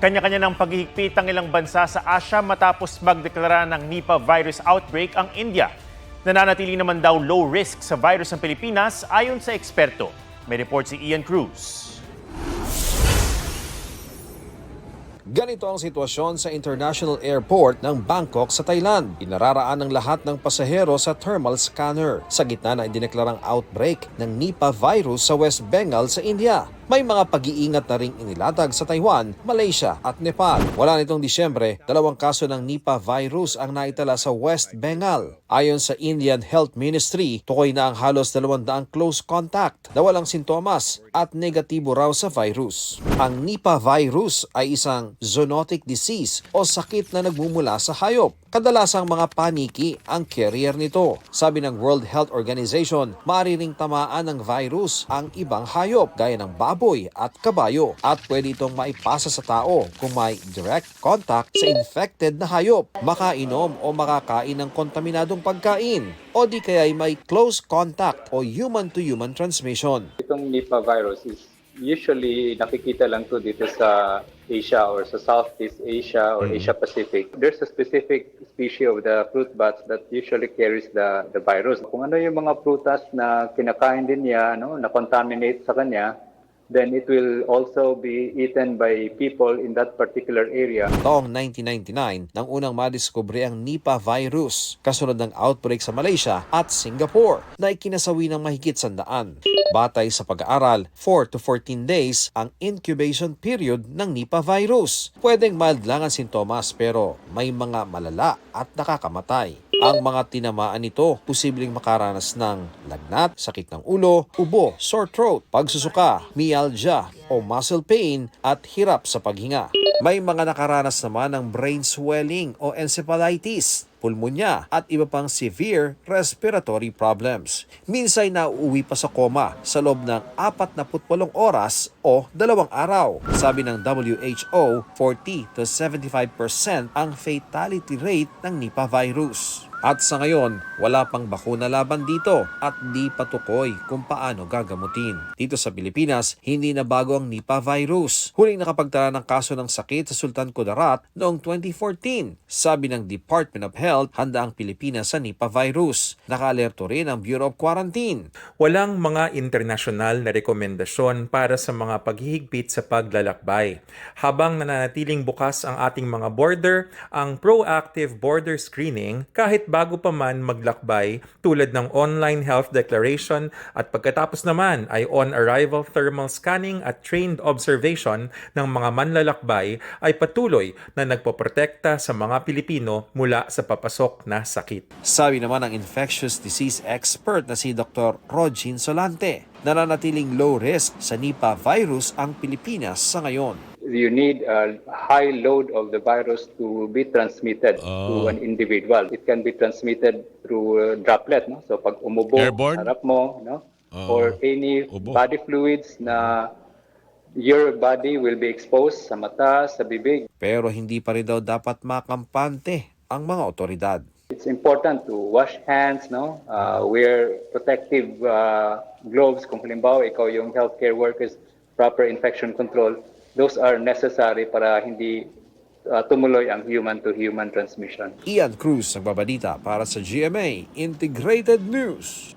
Kanya-kanya ng paghihigpit ang ilang bansa sa Asia matapos magdeklara ng Nipah virus outbreak ang India. Nananatili naman daw low risk sa virus ang Pilipinas ayon sa eksperto. May report si Ian Cruz. Ganito ang sitwasyon sa International Airport ng Bangkok sa Thailand. Inararaan ng lahat ng pasahero sa thermal scanner sa gitna na idineklarang outbreak ng Nipah virus sa West Bengal sa India. May mga pag-iingat na ring inilatag sa Taiwan, Malaysia at Nepal. Wala nitong Disyembre, 2 kaso ng Nipah virus ang naitala sa West Bengal. Ayon sa Indian Health Ministry, tukoy na ang halos 200 close contact na walang sintomas at negatibo raw sa virus. Ang Nipah virus ay isang zoonotic disease o sakit na nagmumula sa hayop. Kadalasang mga paniki ang carrier nito. Sabi ng World Health Organization, maaari ring tamaan ng virus ang ibang hayop gaya ng baboy at kabayo at pwede itong maipasa sa tao kung may direct contact sa infected na hayop, makainom o makakain ng kontaminadong pagkain o di kaya'y may close contact o human-to-human transmission. Itong Nipah virus is usually nakikita lang to dito sa Asia or sa Southeast Asia or Asia Pacific. There's a specific species of the fruit bats that usually carries the virus. Kung ano yung mga prutas na kinakain din niya, na contaminate sa kanya, then it will also be eaten by people in that particular area. Taong 1999, nang unang madiskubre ang Nipah virus, kasunod ng outbreak sa Malaysia at Singapore na ikinasawi ng mahigit 100. Batay sa pag-aaral, 4 to 14 days ang incubation period ng Nipah virus. Pwedeng mild lang ang sintomas pero may mga malala at nakakamatay. Ang mga tinamaan nito, posibleng makaranas ng lagnat, sakit ng ulo, ubo, sore throat, pagsusuka, myalgia o muscle pain at hirap sa paghinga. May mga nakaranas naman ng brain swelling o encephalitis, pulmonya at iba pang severe respiratory problems. Minsan nauuwi pa sa koma sa loob ng 48 oras o 2 araw. Sabi ng WHO, 40 to 75% ang fatality rate ng Nipah virus. At sa ngayon, wala pang bakuna laban dito at di patukoy kung paano gagamutin. Dito sa Pilipinas, hindi na bago ang Nipah virus. Huling nakapagtala ng kaso ng sakit sa Sultan Kudarat noong 2014. Sabi ng Department of Health, handa ang Pilipinas sa Nipah virus. Nakaalerto rin ang Bureau of Quarantine. Walang mga internasyonal na rekomendasyon para sa mga paghihigpit sa paglalakbay. Habang nananatiling bukas ang ating mga border, ang proactive border screening kahit bago pa man maglakbay tulad ng online health declaration at pagkatapos naman ay on-arrival thermal scanning at trained observation ng mga manlalakbay ay patuloy na nagpoprotekta sa mga Pilipino mula sa papasok na sakit. Sabi naman ng infectious disease expert na si Dr. Rogin Solante, nananatiling low risk sa Nipah virus ang Pilipinas sa ngayon. You need a high load of the virus to be transmitted to an individual. It can be transmitted through droplet, no? So pag umubo, Airborne? harap mo, no? Or any body fluids na your body will be exposed sa mata, sa bibig. Pero hindi pa rin daw dapat makampante ang mga otoridad. It's important to wash hands, no? Wear protective gloves. Kung halimbawa, ikaw yung healthcare workers, proper infection control. Those are necessary para hindi tumuloy ang human-to-human transmission. Ian Cruz, nagbabalita para sa GMA Integrated News.